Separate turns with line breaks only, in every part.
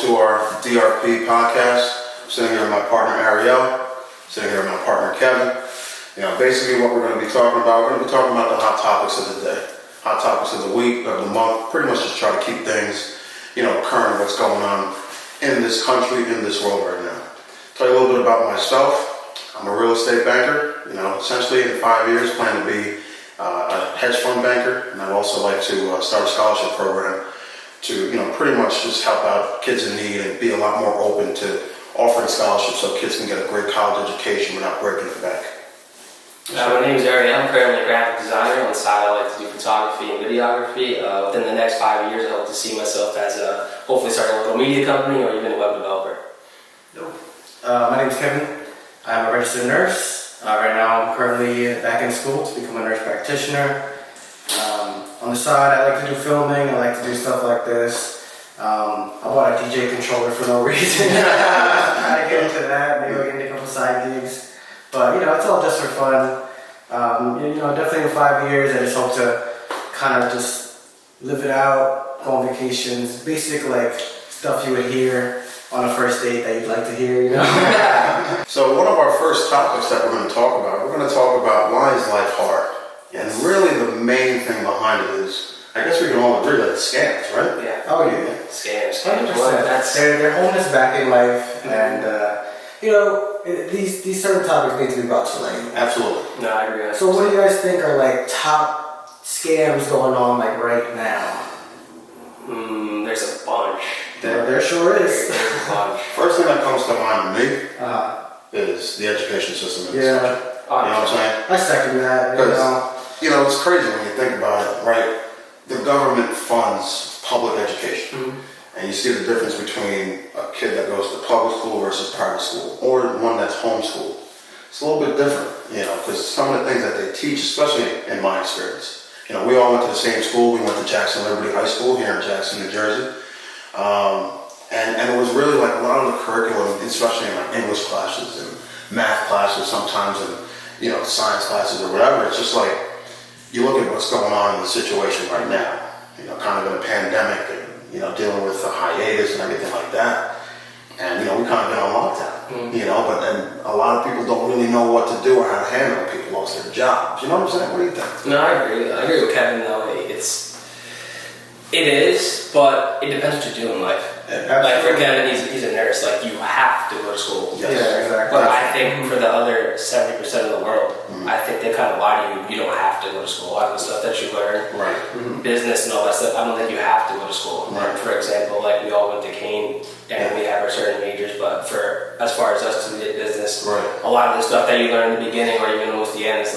to our DRP podcast. I'm sitting here with my partner Ariel, sitting here with my partner Kevin. Basically what we're going to be talking about, we're going to be talking about the hot topics of the day, hot topics of the week, of the month, pretty much just try to keep things, current of what's going on in this country, in this world right now. Tell you a little bit about myself. I'm a real estate banker, essentially in 5 years plan to be a hedge fund banker, and I'd also like to start a scholarship program to, pretty much just help out kids in need and be a lot more open to offering scholarships so kids can get a great college education without breaking the bank.
My name is Ariel. I'm currently a graphic designer. On the side, I like to do photography and videography. Within the next 5 years, I hope to see myself as hopefully starting a little media company or even a web developer.
My name is Kevin. I'm a registered nurse. Right now, I'm currently back in school to become a nurse practitioner. On the side, I like to do filming. I like to do stuff like this. I bought a DJ controller for no reason. Trying to get into that. Maybe I'll get into a couple side gigs. But, it's all just for fun. Definitely in 5 years, I just hope to kind of just live it out, go on vacations, basic stuff you would hear on a first date that you'd like to hear,
So one of our first topics that we're going to talk about why is life hard? And really the main thing behind it is, I guess we can all agree that it's scams, right?
Yeah.
Oh, yeah.
Scams.
100%. They're holding us back in life, and, these certain topics need to be brought to light.
Absolutely.
No, I agree.
So what do you guys think are top scams going on right now?
There's a bunch.
There sure is.
There's a bunch.
First thing that comes to mind to me is the education system in this country. You know what I'm saying?
I second that.
Because, it's crazy when you think about it, right? The government funds public education.
Mm-hmm.
And you see the difference between a kid that goes to public school versus private school, or one that's homeschooled. It's a little bit different, because some of the things that they teach, especially in my experience, we all went to the same school. We went to Jackson Liberty High School here in Jackson, New Jersey. And it was really a lot of the curriculum, especially in English classes and math classes sometimes, and science classes or whatever. It's just you look at what's going on in the situation right now, kind of in a pandemic and, dealing with the hiatus and everything like that. And, we kind of been on lockdown, but then a lot of people don't really know what to do or how to handle it. People lost their jobs. You know what I'm saying? What do you think?
No, I agree. I agree with Kevin, though. It is, but it depends what you do in life.
Yeah,
for Kevin, he's a nurse. You have to go to school.
Yes.
Yeah, exactly.
But I think for the other 70% of the world, I think they kind of lie to you. You don't have to go to school. A lot of the stuff that you learn, business and all that stuff, I don't think you have to go to school.
Right.
For example, we all went to Kane and we have our certain majors, but as far as us to did business, a lot of the stuff that you learn in the beginning or even almost the end is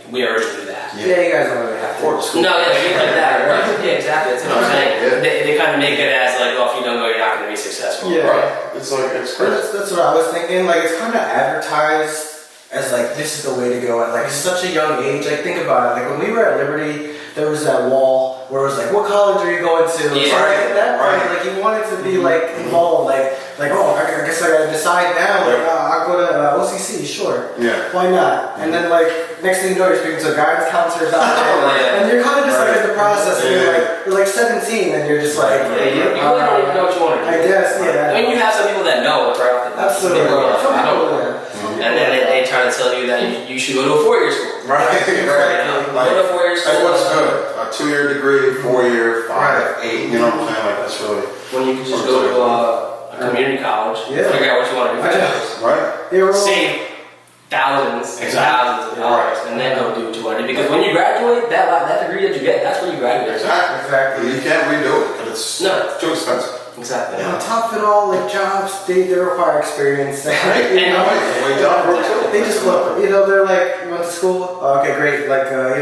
we already do that.
Yeah, you guys don't really have to.
No, yeah, we do that, right? Yeah, exactly. That's what I'm saying.
Yeah.
They kind of make it as if you don't go, you're not going to be successful.
Yeah.
Right. It's crazy.
That's what I was thinking. It's kind of advertised as this is the way to go at such a young age. Think about it. When we were at Liberty, there was that wall where it was what college are you going to?
Yeah.
So at that point, you wanted to be involved. I guess I gotta decide now. I'll go to OCC, sure.
Yeah.
Why not? And then next thing you know, you're speaking to a guidance counselor about it, and you're kind of just in the process. And you're 17, and you're just
you really don't even know what you want to do.
I guess, yeah.
I mean, you have some people that know right off the bat.
Absolutely.
And then they try to tell you that you should go to a 4-year school.
Right.
Go to a 4-year school.
What's good? A 2-year degree, 4-year, 5, 8. You know what I'm saying? That's really.
When you can just go to a community college, figure out what you want to do for jobs.
Right.
Save thousands and thousands of dollars, and then go do what you want to do. Because when you graduate, that degree that you get, that's when you graduate.
Exactly. You can't redo it because it's too expensive.
Exactly.
And on top of it all, jobs, they require experience.
They
just look, they're you went to school? Oh, okay, great.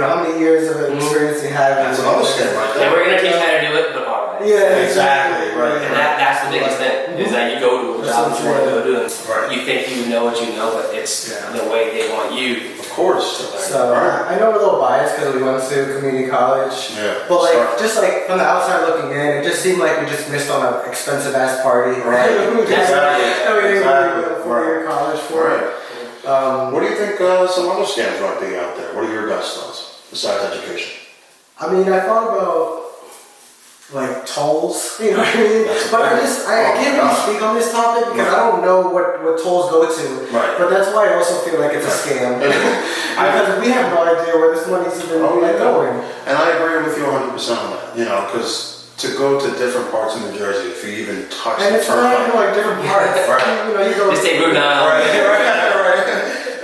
How many years of experience do you have?
That's another scam right there.
And we're going to teach you how to do it, but alright.
Yeah,
exactly. Right.
And that's the biggest thing, is that you go to a job that you want to go do, and
Right.
you think you know what you know, but it's the way they want you.
Of course.
So I know we're a little biased because we went to community college.
Yeah.
But just from the outside looking in, it just seemed like we just missed on an expensive ass party.
Right. Exactly.
A 4-year college for it.
What do you think some other scams might be out there? What are your guys' thoughts besides education?
I mean, I thought about like tolls, you know what I mean?
That's
But
big.
I can't really speak on this topic because I don't know what tolls go to.
Right.
But that's why I also feel like it's a scam. Because we have no idea where this money's even going.
And I agree with you 100% on that. You know, because to go to different parts of New Jersey, if you even touch
And
the
it's not even like different parts.
Right.
You know, you go.
Just take Route 9.
Right.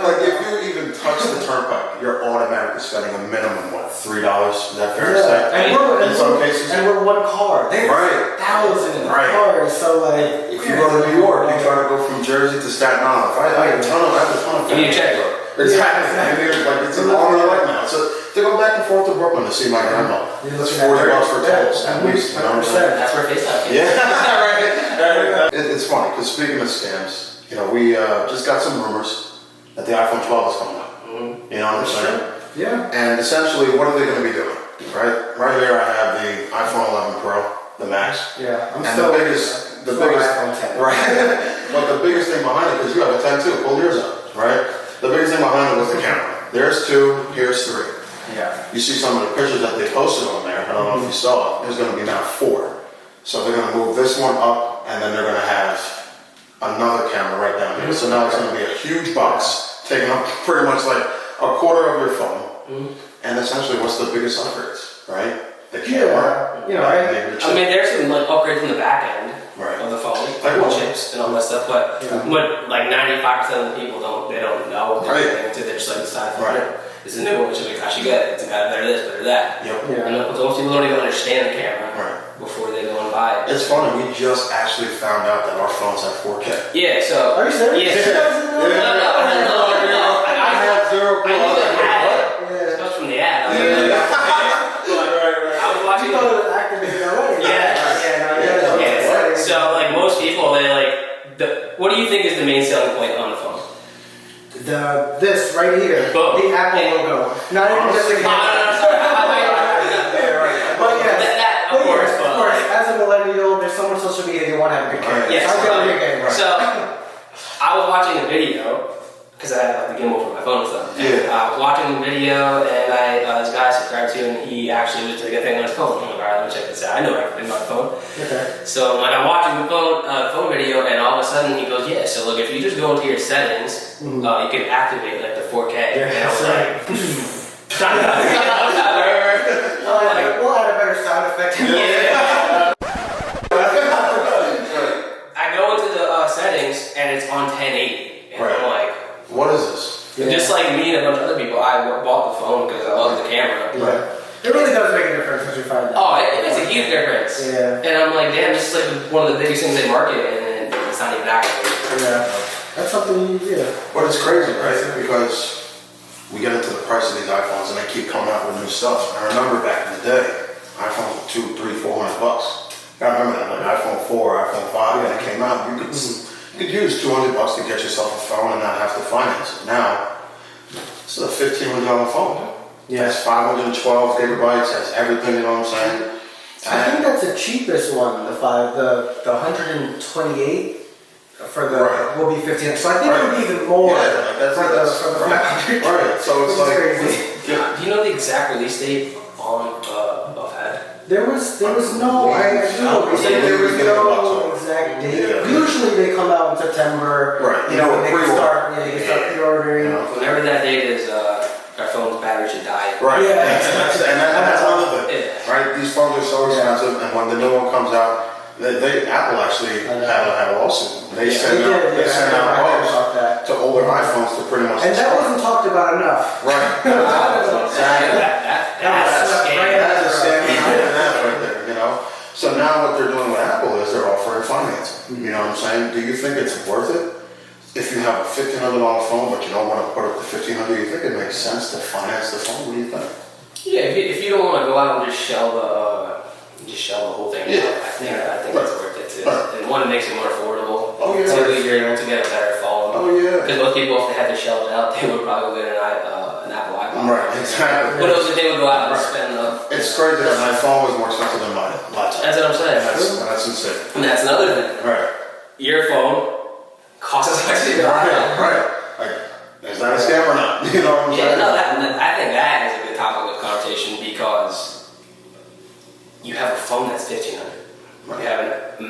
Like if you even touch the turnpike, you're automatically spending a minimum, what, $3? Is that fair to say?
And
in some cases.
And we're one car. There's thousands of cars. So like,
If you go to New York, you try to go from Jersey to Staten Island. I have a ton of
You need a checkbook.
Exactly. Like it's an arm and a leg now. So to go back and forth to Brooklyn to see my grandma, it's $40 for tolls at least. You know what I'm saying?
That's where FaceTime came.
Yeah, right. It's funny because speaking of scams, you know, we just got some rumors that the iPhone 12 is coming out. You know what I'm saying?
yeah.
And essentially, what are they going to be doing? Right here, I have the iPhone 11 Pro, the Max.
Yeah. I'm
And
still
the biggest,
iPhone 10.
right? But the biggest thing behind it, because you have a 10 too, pull yours up, right? The biggest thing behind it was the camera. There's 2, here's 3.
Yeah.
You see some of the pictures that they posted on there. I don't know if you saw it. There's going to be now 4. So they're going to move this one up, and then they're going to have another camera right down here. So now it's going to be a huge box, taking up pretty much like a quarter of your phone. And essentially, what's the biggest upgrades, right? The camera.
You know,
right?
right?
Maybe the
I mean, there's some like upgrades in the back end
Right.
of the phone,
Like
like
what?
chips and all that stuff. But what like 95% of the people don't know what they're
Right.
getting into. They're just like decide,
Right.
it's a new one, which I should get it. It's got better this, better that.
Yep.
Yeah.
And most people don't even understand the camera
Right.
before they go and buy it.
It's funny. We just actually found out that our phones have 4K.
Yeah. So.
Are you serious?
Yeah.
I have 0
I knew they had it.
Yeah.
Just from the ad. I was watching.
You know it's activated already.
Yeah. So like most people, they like. What do you think is the main selling point on the phone?
This right here,
Boom.
the Apple logo. Not even just the camera. But yeah,
That, of course,
as a millennial, there's so much social media you want to have a good camera.
Yes.
So I get what you're getting.
So I was watching a video because I had like the gimbal for my phone and stuff.
Yeah.
I was watching the video and this guy I subscribed to, and he actually was doing a thing on his phone. I'm like, alright, let me check this out. I know everything about the phone.
Okay.
So like I'm watching the phone video, and all of a sudden he goes, yeah. So look, if you just go into your settings, you can activate like the 4K.
Yeah,
and I was
that's
like,
We'll add a better sound effect.
I go into the settings and it's on 1080, and I'm like,
What is this?
just like me and a bunch of other people, I bought the phone because I love the camera.
Right.
It really does make a difference once you find that.
Oh, it makes a huge difference.
Yeah.
And I'm like, damn, this is like one of the biggest things they market, and it's not even active.
Yeah. That's something
But it's crazy, right? Because we get into the price of these iPhones and they keep coming out with new stuff. I remember back in the day, iPhones were $200, $300, $400. I remember that, like iPhone 4, iPhone 5, when it came out, you could use $200 to get yourself a phone and not have to finance it. Now, this is a $1,500 phone.
Yeah.
It's 512 gigabytes, has everything, you know what I'm saying?
I think that's the cheapest one, the 128 for the
Right.
will be 15. So I think it would be even more
Yeah, like that's
for the 500.
Right, so it's
Which is
like
crazy.
yeah.
Do you know the exact release date on Buffhead?
There was no I do know there was no exact date.
Yeah.
Usually they come out in September.
Right.
You know when they can
Pre-order.
start you can start pre-ordering.
Yeah.
Whenever that date is, our phone's battery should die.
Right.
Yeah.
And that's another thing.
Yeah.
Right? These phones are so expensive, and when the new one comes out, Apple actually had a lawsuit. They send out bugs
about that.
to older iPhones to pretty much.
And that wasn't talked about enough.
right.
That's a scam.
That's a scam and that right there, you know. So now what they're doing with Apple is they're offering financing. You know what I'm saying? Do you think it's worth it? If you have a $1,500 phone, but you don't want to put up the $1,500, you think it makes sense to finance the phone? What do you think?
Yeah, if you don't want to go out and just shell the whole thing,
Yeah.
I think it's worth it too.
Right.
And one, it makes it more affordable.
Oh, yeah.
Two, you're able to get a better phone.
Oh yeah.
Because most people, if they had to shell it out, they would probably get an Apple iPhone.
Right. Exactly.
But also, they would go out and spend
It's crazy that my phone was more expensive than my laptop.
That's what I'm saying.
That's insane.
And that's another thing.
Right.
Your phone costs us actually
Right. Like, is that a scam or not? You know what I'm
Yeah,
saying?
no, I think that is a good topic of conversation because you have a phone that's $1,500.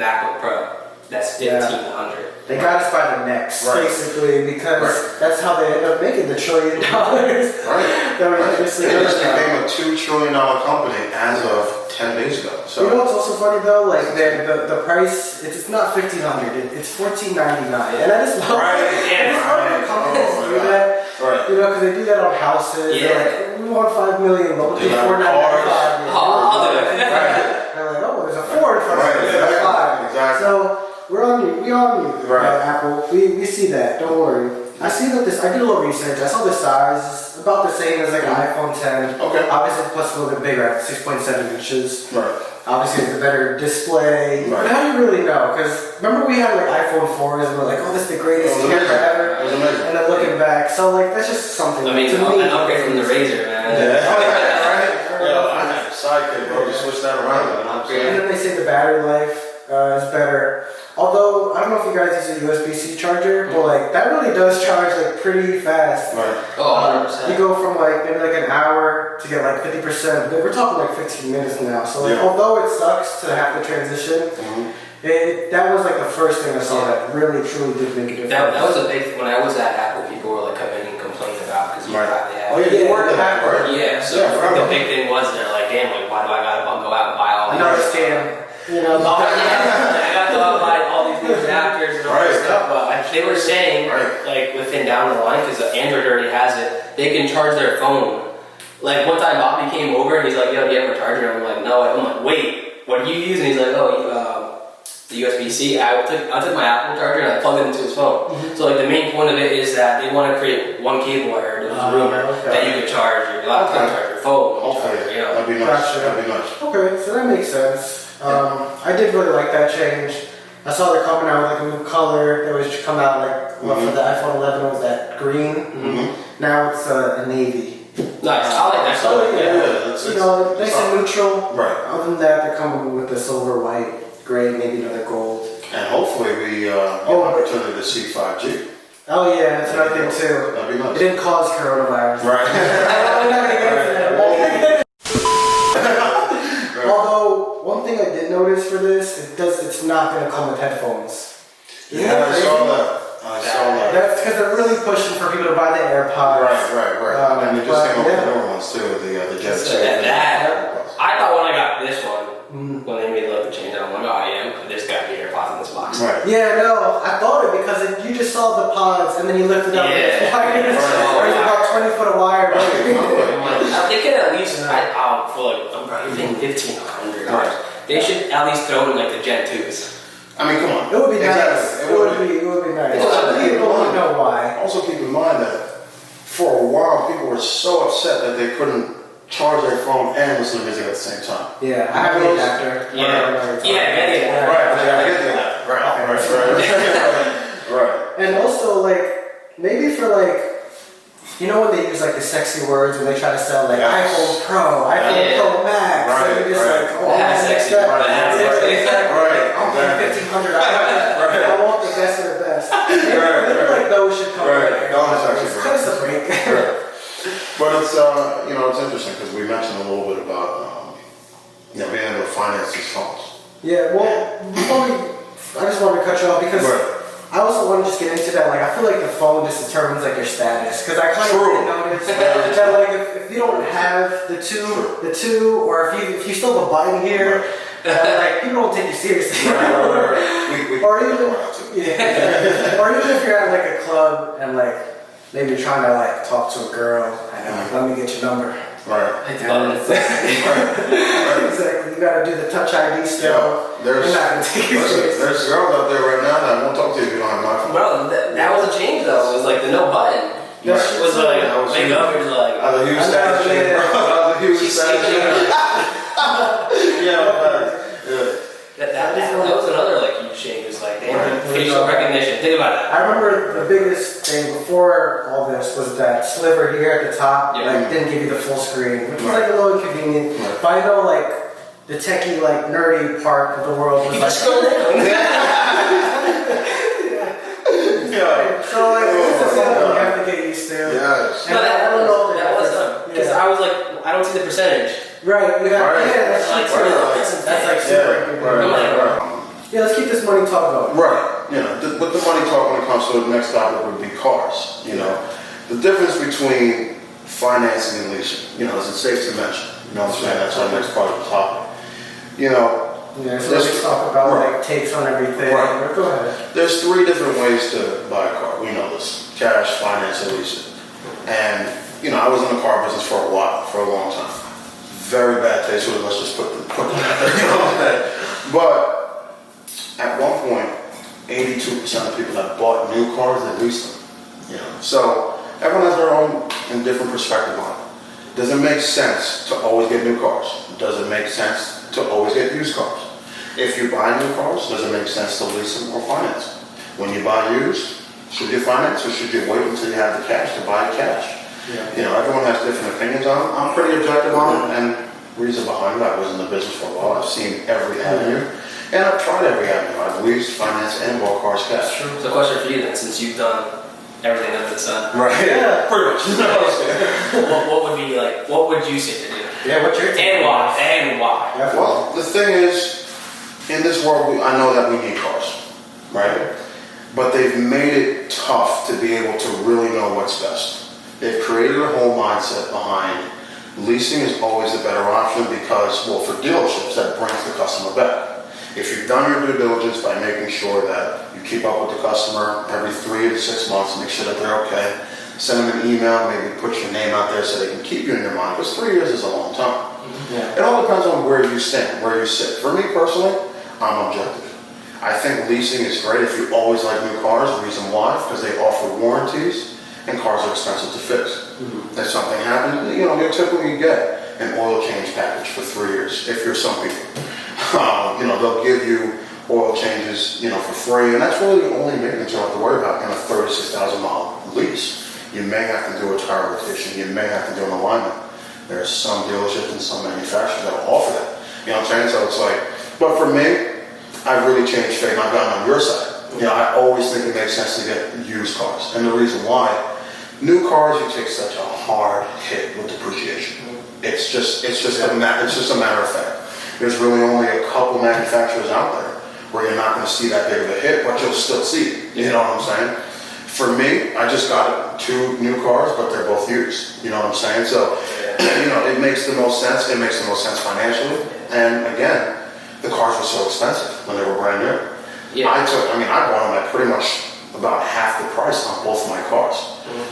MacBook Pro. That's
Yeah.
1,500.
They got us by the necks,
Right.
basically, because that's how they end up making the $1 trillion.
Right.
That we
Right.
just
It just became a $2 trillion company as of 10 days ago. So
You know what's also funny though? Like the price, it's not $1,500. It's $1,499, and I just love
Right.
I just love when companies
Oh,
do
yeah.
that.
Right.
You know, because they do that on houses.
Yeah.
They're like, we want $5 million, but we'll do
Do that on
$4,995.
I'll do it.
They're like, oh, there's a 4 in front of
Right,
us.
exactly,
There's a 5.
exactly.
So we're on you. We on you,
Right.
Apple. We see that. Don't worry. I see that this. I did a little research. I saw the size is about the same as like an iPhone 10.
Okay.
Obviously, plus a little bit bigger at 6.7 inches.
Right.
Obviously, it's a better display.
Right.
But how do you really know? Because remember we had like iPhone 4s and we're like, oh, this is the greatest
It was
camera
amazing.
ever.
It was amazing.
And then looking back, so like that's just something.
I mean,
to me,
an upgrade from the Razor, man.
Yeah. Right. Yo, I had a sidekick, bro. You switch that around.
And then they say the battery life is better. Although, I don't know if you guys use a USB-C charger, but like that really does charge like pretty fast.
Right.
Oh,
You
100%.
go from like maybe like an hour to get like 50%, but we're talking like 15 minutes now. So like,
Yeah.
although it sucks to have to transition, that was like the first thing I saw that really truly did make a difference.
That was a big, when I was at Apple, people were like coming and complaining about because you
Right.
got the
Oh, yeah, you worked at that, right?
Yeah, so
Yeah, forever.
the big thing was they're like, damn, like, why do I gotta go out and buy all
Another
these?
scam, you know.
Oh, yeah, I got to go out and buy all these new adapters and all
Right.
this stuff, but they were saying,
Right.
like, within down the line, because Android already has it, they can charge their phone. Like, one time Bobby came over and he's like, yo, do you have a charger? And I'm like, no. I'm like, wait, what do you use? And he's like, the USB-C. I took my Apple charger and I plugged it into his phone. So like the main point of it is that they want to create one cable wire. There was a rumor that you could charge your laptop, charge your phone,
Hopefully,
you know.
that'd be nice.
Gotcha.
That'd be nice.
Okay, so that makes sense. I did really like that change. I saw they're coming out with like a new color that was come out like for the iPhone 11 was that green. Now it's a navy.
Nice. I like that
So
color.
yeah,
that's
you know, nice and neutral.
Right.
Other than that, they're coming with the silver, white, gray, maybe another gold.
And hopefully we get an opportunity to see 5G.
Oh yeah, that's another thing too.
That'd be
It
nice.
didn't cause coronavirus.
Right.
I'm not gonna get into that. Although one thing I did notice for this, it's not gonna come with headphones. Isn't
Yeah,
that
I
crazy?
saw that. I saw that.
That's because they're really pushing for people to buy the AirPods.
Right. And they just came up with
yeah.
newer ones too, the Gen 2.
I thought when I got this one, when they made the change, I'm like, oh yeah, there's gotta be AirPods in this box.
Right.
Yeah, no, I thought it because you just saw the pods and then you lifted up
Yeah.
the wires. There's about 20 foot of wire.
They could at least, I feel like I'm probably thinking $1,500. They should at least throw in like the Gen 2s.
I mean, come on.
It would be nice.
Exactly.
It would be nice.
Also,
People don't know why.
Also keep in mind that for a while people were so upset that they couldn't charge their phone and listen to music at the same time.
Yeah, I have an adapter.
Yeah,
Right.
And also, like, maybe for like, you know when they use like the sexy words when they try to sell like
Yes.
iPhone Pro, iPhone Pro Max,
Right,
so you're just
right.
like, oh,
That's
man,
sexy,
that-
right, that's
yeah,
sexy.
exactly.
Right,
I'm paying $1,500. I want the best of the best. Maybe
right.
like those should come.
Right,
with it.
those actually
It's
great.
kind of a break.
But it's it's interesting because we mentioned a little bit about being able to finance these phones.
Yeah, well, before I just wanted to cut you off because I also want to just get into that. Like, I feel like the phone just determines like your status because I kind of
True.
did notice that like if you don't have the two, or if you still have a button here, like people don't take you seriously. Or even or even if you're at like a club and like maybe you're trying to like talk to a girl and like, let me get your number.
Right.
Exactly. You gotta do the touch ID still.
Yeah, there's
You're not gonna take it seriously.
there's girls out there right now that won't talk to you if you don't have an iPhone.
Bro, that was a change though. It was like the no button.
That
It was like,
That was
make up, it was like,
That was a huge
I know,
status change,
yeah.
bro. That was a huge
she's
status change.
that was another like huge change. It was like, they had facial recognition. Think about that.
I remember the biggest thing before all this was that sliver here at the top,
Yeah.
like didn't give you the full screen, which was like a little inconvenient.
Right.
But I know like the techie, like nerdy part of the world was
You
like.
just scroll down.
Yeah.
So like this is something you have to get used to.
Yes.
And
No,
I don't know if
that was because I was like, I don't see the percentage.
Right, you have
Right.
yeah, that's
Like,
like
that's
that's like super
Yeah.
inconvenient.
Right.
Yeah, let's keep this money talk going.
Right. You know, with the money talk when it comes to the next topic would be cars. You know, the difference between financing and leasing. You know, is it safe to mention? You know what I'm saying? That's our next part of the topic. You know.
Yeah, so let's talk about like takes on everything.
Right.
Go ahead.
There's 3 different ways to buy a car. We know this: cash, finance, and leasing. And you know, I was in the car business for a while, for a long time. Very bad taste. So let's just put that there. You know what I'm saying? But at one point, 82% of people that bought new cars, they leased them. You know, so everyone has their own and different perspective on it. Does it make sense to always get new cars? Does it make sense to always get used cars? If you buy new cars, does it make sense to lease them or finance them? When you buy used, should you finance or should you wait until you have the cash to buy cash?
Yeah.
You know, everyone has different opinions on it. I'm pretty objective on it, and reason behind it, I was in the business for a while. I've seen every avenue, and I've tried every avenue. I've leased, financed, and bought cars cash.
So a question for you then, since you've done everything under the sun.
Right.
Yeah.
Pretty much.
What would be like? What would you say to do?
Yeah, what's your take?
And why? And why?
Definitely.
Well, the thing is, in this world, I know that we need cars, right? But they've made it tough to be able to really know what's best. They've created a whole mindset behind leasing is always a better option because, well, for dealerships, that brings the customer back. If you've done your due diligence by making sure that you keep up with the customer every 3 to 6 months, make sure that they're okay, send them an email, maybe put your name out there so they can keep you in your mind, because 3 years is a long time.
Yeah.
It all depends on where you stand, where you sit. For me personally, I'm objective. I think leasing is great if you always like new cars. The reason why? Because they offer warranties and cars are expensive to fix. If something happens, you know, you'll typically get an oil change package for 3 years if you're some people. You know, they'll give you oil changes, you know, for free, and that's really the only maintenance you have to worry about in a 36,000 mile lease. You may have to do a tire rotation, you may have to do an alignment. There's some dealerships and some manufacturers that will offer that. You know what I'm saying? So it's like, but for me, I've really changed fate and I've gotten on your side. You know, I always think it makes sense to get used cars. And the reason why, new cars, you take such a hard hit with depreciation. It's just a matter of fact. There's really only a couple manufacturers out there where you're not going to see that big of a hit, but you'll still see it. You know what I'm saying? For me, I just got 2 new cars, but they're both used. You know what I'm saying? So, you know, it makes the most sense. It makes the most sense financially. And again, the cars were so expensive when they were brand new.
Yeah.
I bought them at pretty much about half the price on both of my cars.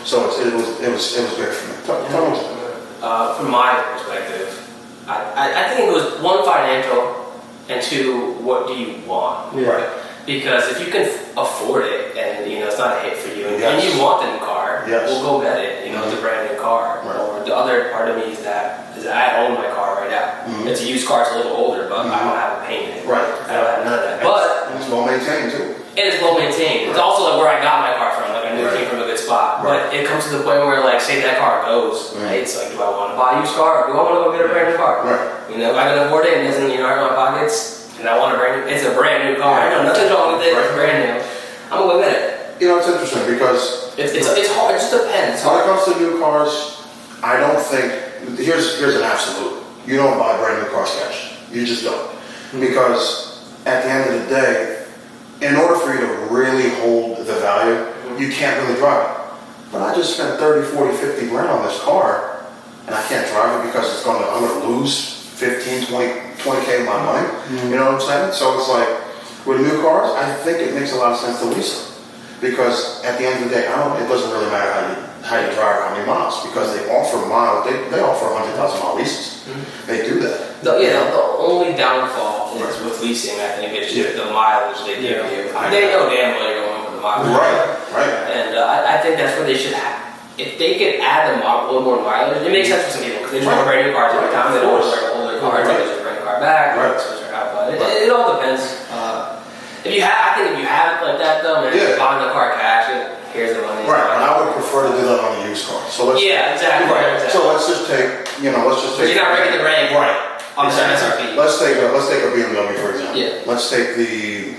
So it was great for me. Tell me.
From my perspective, I think it was 1, financial, and 2, what do you want?
Yeah.
Right.
Because if you can afford it and you know it's not a hit for you and
Yes.
you want the new car,
Yes.
we'll go get it. You know, it's a brand new car.
Right.
Or the other part of me is that I own my car right now. It's a used car, it's a little older, but I don't have a payment.
Right.
I don't have none of that. But
It's well maintained too.
it is well maintained. It's also like where I got my car from. Like I knew it
Right.
came from a good spot.
Right.
But it comes to the point where like say that car goes, right? It's like, do I want to buy a used car or do I want to go get a brand new car?
Right.
You know, if I can afford it and it doesn't, you know, hurt my pockets, and I want a brand new, it's a brand new car. I know nothing's wrong with it. It's brand new. I'm gonna go get it.
You know, it's interesting because
It's hard. It just depends.
when it comes to new cars, I don't think, here's an absolute. You don't buy brand new cars cash. You just don't. Because at the end of the day, in order for you to really hold the value, you can't really drive it. But I just spent 30, 40, 50 grand on this car, and I can't drive it because I'm gonna lose 15, 20K of my money. You know what I'm saying? So it's like, with new cars, I think it makes a lot of sense to lease them. Because at the end of the day, it doesn't really matter how you drive or how many miles, because they offer miles, they offer 100,000 mile leases. They do that.
The only downfall is with leasing, I think, is just the mileage they give you. They know damn well you're going for the mileage.
Right.
And I think that's what they should have. If they could add a little more mileage, it makes sense for some people because they just want brand new cars every time. They don't want to start an older car. They just bring the car back.
Right.
Switch their out. But it all depends. I think if you have it like that though, man,
Yeah.
buying the car cash, here's the money.
Right, and I would prefer to do that on a used car. So let's,
Yeah, exactly.
Right.
Exactly.
So let's just take.
But you're not breaking the brand.
Right.
On the MSRP.
Let's take a BMW for example.
Yeah.
Let's take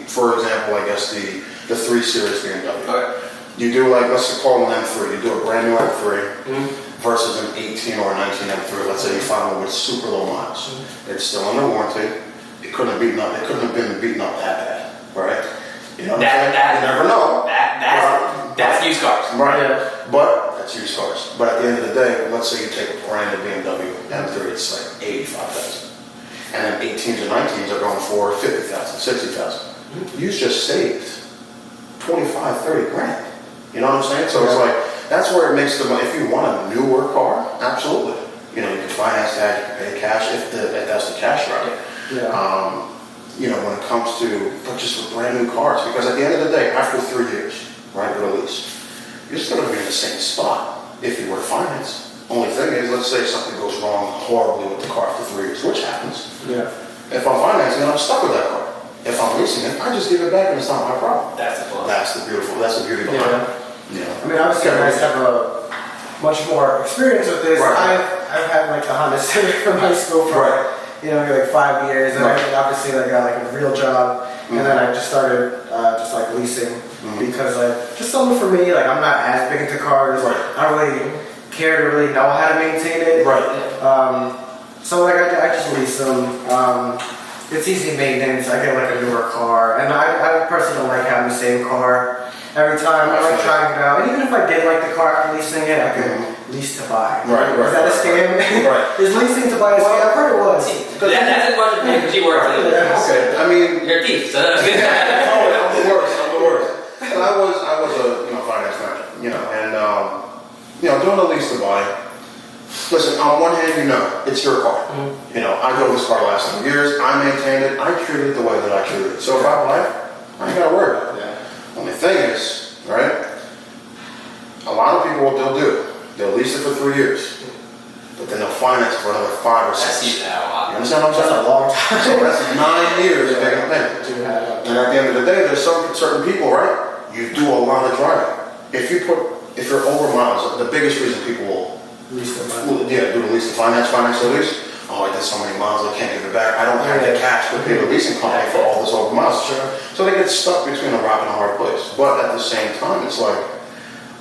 for example, I guess the 3 Series BMW.
Okay.
You do let's call an M3. You do a brand new M3 versus an 18 or a 19 M3. Let's say you find one with super low miles. It's still under warranty. It couldn't have been beaten up that bad. You know what I'm saying? You never know.
That's used cars.
Right.
Yeah.
But that's used cars. But at the end of the day, let's say you take a brand new BMW M3, it's like 85,000. And then 18s and 19s are going for 50,000, 60,000. You just saved 25, 30 grand. You know what I'm saying? So it's like, that's where it makes the money. If you want a newer car, absolutely. You know, you can finance that, you can pay cash if that's the cash route.
Yeah.
You know, when it comes to purchase of brand new cars, because at the end of the day, after 3 years, right, with a lease, you're still going to be in the same spot if you were to finance. Only thing is, let's say something goes wrong horribly with the car after 3 years, which happens.
Yeah.
If I'm financing, I'm stuck with that car. If I'm leasing it, I just give it back and it's not my problem.
That's the plus.
That's the beauty behind it. Yeah.
I mean, obviously, you guys have a much more experience with this.
Right.
I've had like a Honda Civic from high school for like 5 years, and obviously I got like a real job, and then I just started just like leasing because like just something for me. Like I'm not as big into cars.
Right.
I don't really care to really know how to maintain it.
Right.
So like I just lease them. It's easy maintenance. I get like a newer car, and I personally don't like having the same car every time. I like trying it out. And even if I did like the car after leasing it, I could lease to buy.
Right.
Is that a scam?
Right.
Is leasing to buy a scam? I've heard it was.
That's a question because you work for it.
Okay. I mean,
You're a thief, so
I'm the worst. And I was a finance manager, and doing the lease to buy. Listen, on one hand, it's your car. I drove this car the last 7 years. I maintained it. I treated it the way that I treated it. So if I buy it, I ain't got to worry about it. Only thing is, right? A lot of people, what they'll do, they'll lease it for 3 years, but then they'll finance it for another 5 or 6.
I see that a lot.
You understand what I'm saying?
That's a long time.
So that's 9 years of making a payment. And at the end of the day, there's certain people, right? You do a lot of driving. If you're over miles, the biggest reason people will do the lease, the finance the lease. Oh, I did so many miles, I can't give it back. I don't have the cash to pay the leasing company for all this over miles. So they get stuck between a rock and a hard place. But at the same time, it's like,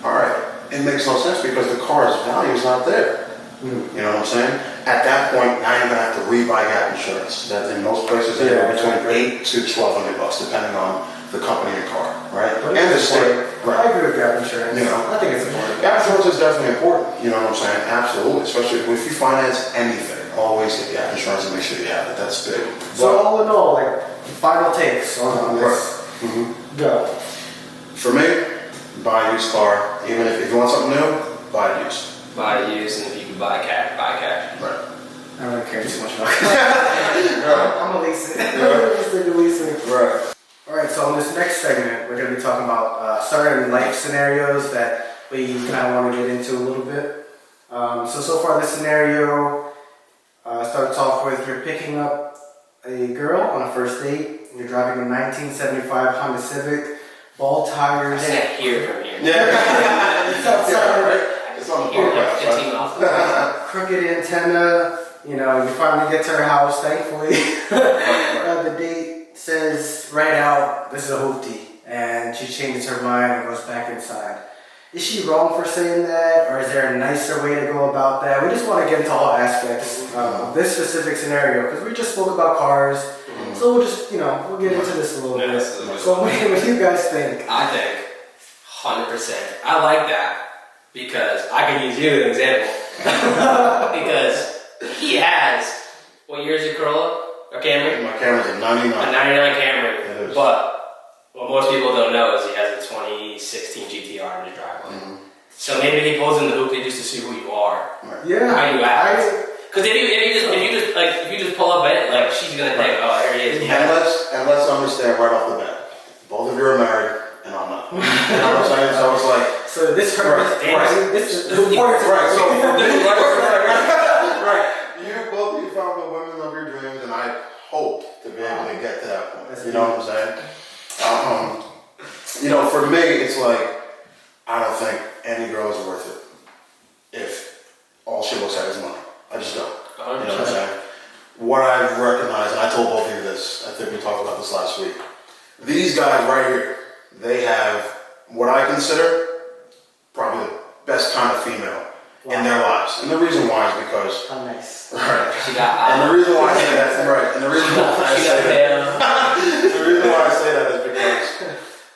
all right, it makes no sense because the car's value is not there. You know what I'm saying? At that point, now you're gonna have to rebuy gap insurance. That in most places they go between $800 to $1,200, depending on the company and car, right? And the state.
I agree with gap insurance. I think it's important.
Gap insurance is definitely important. You know what I'm saying? Absolutely. Especially if you finance anything, always get gap insurance and make sure you have it. That's big.
So all in all, like final takes on this. Go.
For me, buy a used car. Even if you want something new, buy it used.
Buy used, and if you can buy cash, buy cash.
Right.
I don't really care too much about it. I'm gonna lease it. I'm leasing.
Right.
Alright, so in this next segment, we're going to be talking about certain life scenarios that we kind of want to get into a little bit. So far this scenario starts off with you're picking up a girl on a first date. You're driving a 1975 Honda Civic, ball tires.
I can't hear from here.
It's outside,
right? It's on the podcast.
Crooked antenna. You finally get to her house, thankfully. The date says right out, this is a hoopty, and she changes her mind and goes back inside. Is she wrong for saying that, or is there a nicer way to go about that? We just want to get into all aspects of this specific scenario, because we just spoke about cars, so we'll just, we'll get into this a little bit. So what do you guys think?
I think 100%. I like that, because I can use you as an example. Because he has, what year is your Corolla? Or Camry?
My Camry's a 99.
A 99 Camry. But what most people don't know is he has a 2016 GTR in his driveway. So maybe he pulls in the hoopty just to see who you are.
Right.
Yeah.
How you act. Because if you just pull up at it, like she's gonna think, oh, here he is.
And let's understand right off the bat, both of you are married, and I'm not. You know what I'm saying? So it's like.
So this hurts. This is important.
Right. So right. You found the women of your dreams, and I hope to be able to get to that point. You know what I'm saying? For me, it's like I don't think any girl is worth it if all she looks at is money. I just don't. You know what I'm saying? What I've recognized, and I told both of you this, I think we talked about this last week. These guys right here, they have what I consider probably the best kind of female in their lives. And the reason why is because...
How nice.
Right.
She got
and the reason why I say that, right, and the reason why I say that, the reason why I say that is because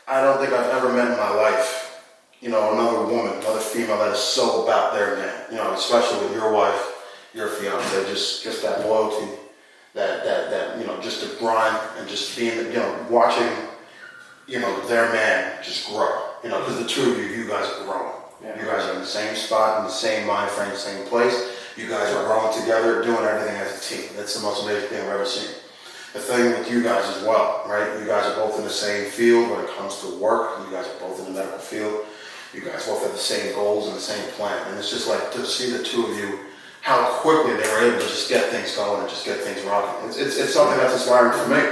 I don't think I've ever met in my life, another woman, another female that is so about their man. Especially with your wife, your fiance, just that loyalty, that just the grind and just being, watching, their man just grow. Because the two of you guys are growing.
Yeah.
You guys are in the same spot, in the same mind frame, same place. You guys are growing together, doing everything as a team. That's the most amazing thing I've ever seen. The thing with you guys as well, right? You guys are both in the same field when it comes to work. You guys are both in the medical field. You guys both have the same goals and the same plan. And it's just like to see the two of you, how quickly they were able to just get things going and just get things rocking. It's something that's inspiring for me.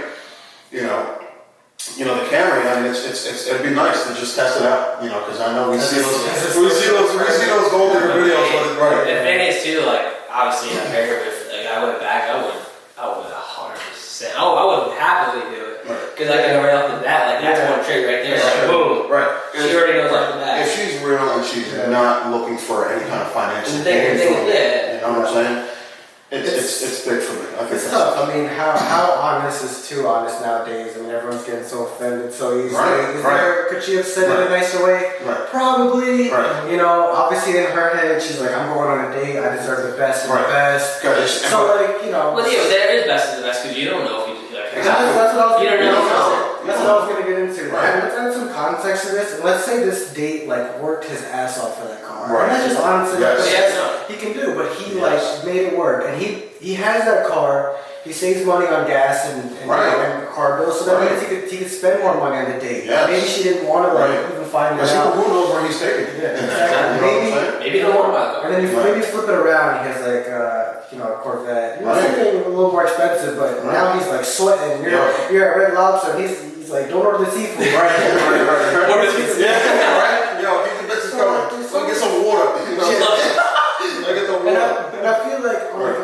The Camry, I mean, it'd be nice to just test it out, because I know we see those golden videos, right?
The thing is too, like, obviously, in America, if I went back, I would 100%. I would happily do it because I can right off the bat, like that's one trick right there, like boom,
right?
She already knows off the bat.
If she's real and she's not looking for any kind of financial
gain from it,
you know what I'm saying? It's big for me. I think
it's tough. I mean, how honest is too honest nowadays? I mean, everyone's getting so offended so easily. Could she have said it in a nicer way?
Right.
Probably.
Right.
Obviously in her head, she's like, I'm going on a date. I deserve the best of the best. So like,
Well, yeah, there is best of the best because you don't know if you do that.
Exactly. That's what I was.
You don't know.
That's what I was gonna get into. Right. Let's add some context to this. And let's say this date like worked his ass off for that car.
Right.
And that's just honestly
Yes.
he can do, but he like made it work. And he has that car. He saves money on gas and car bills, so that means he could spend more money on the date.
Yes.
Maybe she didn't want to even find it out.
Who knows where he's taking it?
Yeah, exactly.
Maybe don't worry about it.
And then maybe flip it around. He has like a Corvette. Something a little more expensive, but now he's like sweating. You're at Red Lobster. And he's like, don't order the seafood.
Right. Order the seafood. Yeah, right. Yo, keep the bitches going. Go get some water.
And I feel like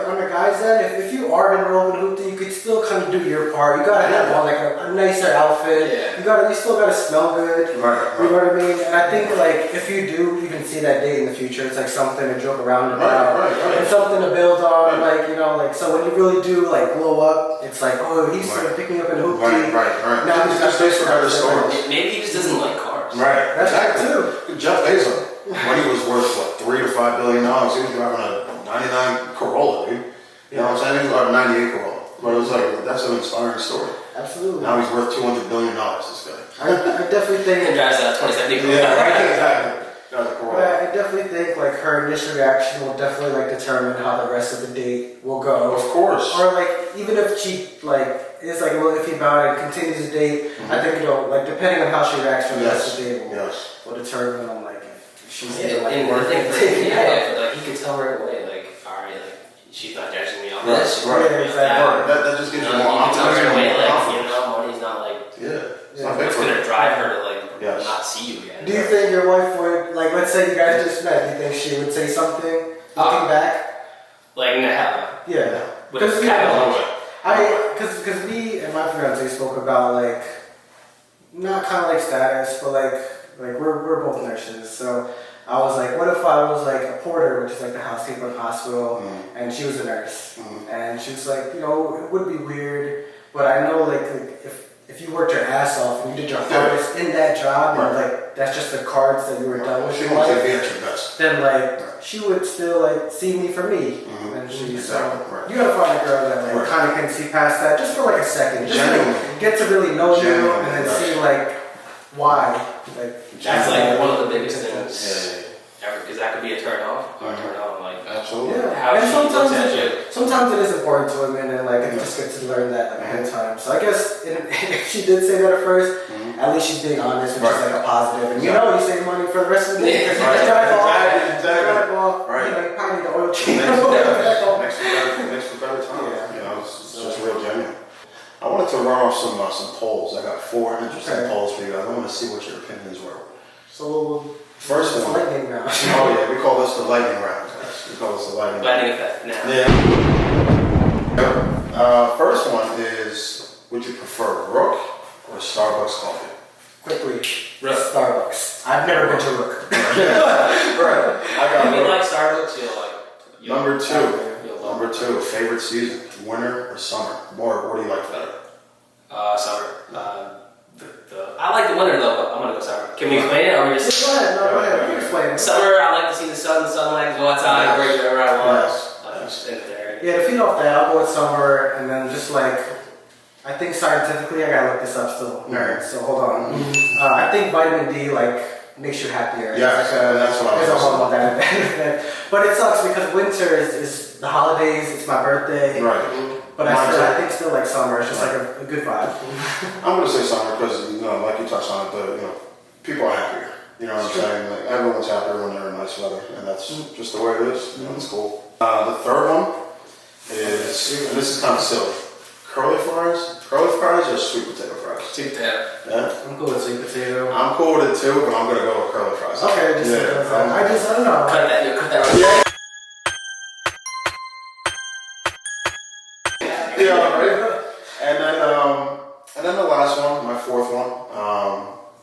on the guy's end, if you are gonna roll with hoopty, you could still kind of do your part. You gotta have on like a nicer outfit.
Yeah.
You still gotta smell good.
Right.
You know what I mean? And I think like if you do even see that date in the future, it's like something to joke around about.
Right.
And something to build on. Like so when you really do like blow up, it's like he started picking up in hoopty.
Right.
Now he's got
space for better stories.
Maybe he just doesn't like cars.
Right.
That's too.
Jeff Bezos, when he was worth what $3 to $5 billion, he was driving a '99 Corolla, dude. You know what I'm saying? He was driving a '98 Corolla. But it was like that's an inspiring story.
Absolutely.
Now he's worth $200 billion. This guy.
I definitely think.
He drives a 2017
Yeah, right. Exactly.
I definitely think like her initial reaction will definitely like determine how the rest of the date will go.
Of course.
Or like even if she like is like a little iffy about it and continues the date, I think like depending on how she reacts from the rest of the date will determine on like if she's
and
like
the
worth
thing
it.
like he could tell right away, like, alright, like she's not judging me off
Right,
this.
right.
Yeah, exactly.
That just gives you more
you can tell right away, like,
confidence.
money's not like
It's
what's gonna drive her to like
Yes.
not see you again.
Do you think your wife would like? Let's say you guys just met. Do you think she would say something looking back?
Like, no.
Yeah.
But it's kind of a little bit.
Because me and my fiance spoke about like, not kind of like status, but like we're both nurses. So I was like, what if I was like a porter, which is like the housekeeper in the hospital, and she was a nurse, and she was like, it would be weird, but I know like if you worked your ass off and you did your hardest in that job, and like that's just the cards that you were done with.
She wants to be at your best.
Then like she would still like see me for me, and she's you gotta find a girl that like kind of can see past that just for like a second, just like, get to really know you, and then see like why. Like
that's like one of the biggest things ever, because that could be a turn off or a turn on. Like
absolutely.
Yeah. And sometimes it is important to women, and like it's just good to learn that like ahead of time. So I guess if she did say that at first, at least she's being honest, which is like a positive. And you save money for the rest of the day.
Exactly.
You probably need the oil change.
Makes for better time. It's just real genuine. I wanted to run off some polls. I got 4 interesting polls for you guys. I want to see what your opinions were.
So
first one.
Lightning round.
Oh yeah, we call this the lightning round, guys. We call this the lightning round.
Lightning effect now.
Yeah. First one is, would you prefer Rook or Starbucks coffee?
Quickly.
Rook.
Starbucks. I've never been to Rook.
Right. I got
If you
Rook.
like Starbucks,
Number two, favorite season, winter or summer? More, what do you like better?
Summer. I like the winter though, but I'm gonna go summer. Can we explain it, or we just?
Go ahead, no, go ahead. You can explain it.
Summer, I like to see the sun, the sunlight, go outside, break wherever I want.
Yes.
There.
Yeah, to feed off that, I'll go with summer, and then just like, I think scientifically, I gotta look this up still, nerd. So hold on. I think vitamin D like makes you happier.
Yes,
like
that's what I was
there's a whole lot of that. But it sucks because winter is the holidays. It's my birthday.
Right.
But I think still like summer. It's just like a good vibe.
I'm gonna say summer because like you touched on it, people are happier. You know what I'm saying? Like everyone's happier when they're in nice weather, and that's just the way it is. It's cool. The third one is, and this is kind of silly, curly fries. Curly fries or sweet potato fries?
Sweet potato.
Yeah.
I'm cool with sweet potato.
I'm cool with it too, but I'm gonna go with curly fries.
Okay, I don't know.
Cut that right.
Yeah. Yeah, right. And then the last one, my fourth one,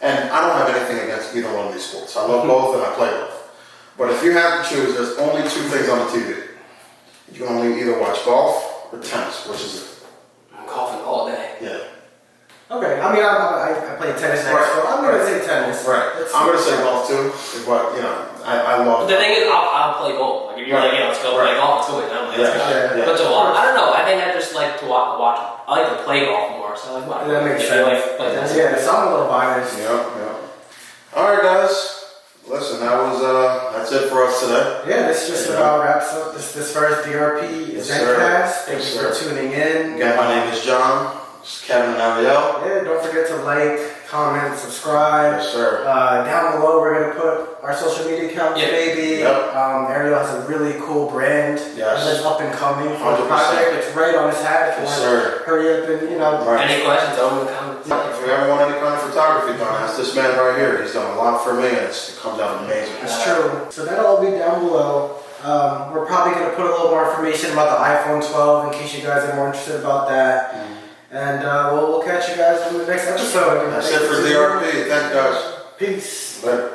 and I don't have anything against either one of these sports. I love both and I play both. But if you have to choose, there's only two things on the TV. You can only either watch golf or tennis, which is it?
I'm golfing all day.
Yeah.
Okay, I mean, I play tennis next, so I'm gonna say tennis.
Right. I'm gonna say golf too, but I love.
But the thing is, I'll play both. Like if you're like, yeah, let's go play golf, let's go. I'm like, let's go.
Yeah.
But I don't know. I think I just like to watch. I like to play golf more. So I like watching.
That makes sense.
Play tennis.
Yeah, so I'm a little biased.
Yeah. All right, guys. Listen, that's it for us today.
Yeah, this just about wraps up this first DRP Zencast. Thank you for tuning in.
Again, my name is John. It's Kevin and Ariel.
Yeah, don't forget to like, comment, subscribe.
Yes, sir.
Down below, we're gonna put our social media accounts, maybe.
Yep.
Ariel has a really cool brand.
Yes.
That's up and coming for the
100%.
project. It's right on his hat. If you
Yes,
want
sir.
to hurry up and
Right.
Any questions? Throw them in the comments.
If you ever want any kind of photography done, ask this man right here. He's done a lot for me, and it comes out amazing.
That's true. So that'll all be down below. We're probably going to put a little more information about the iPhone 12 in case you guys are more interested about that. And we'll catch you guys in the next episode.
That's it for DRP. Thank you guys.
Peace.
Later.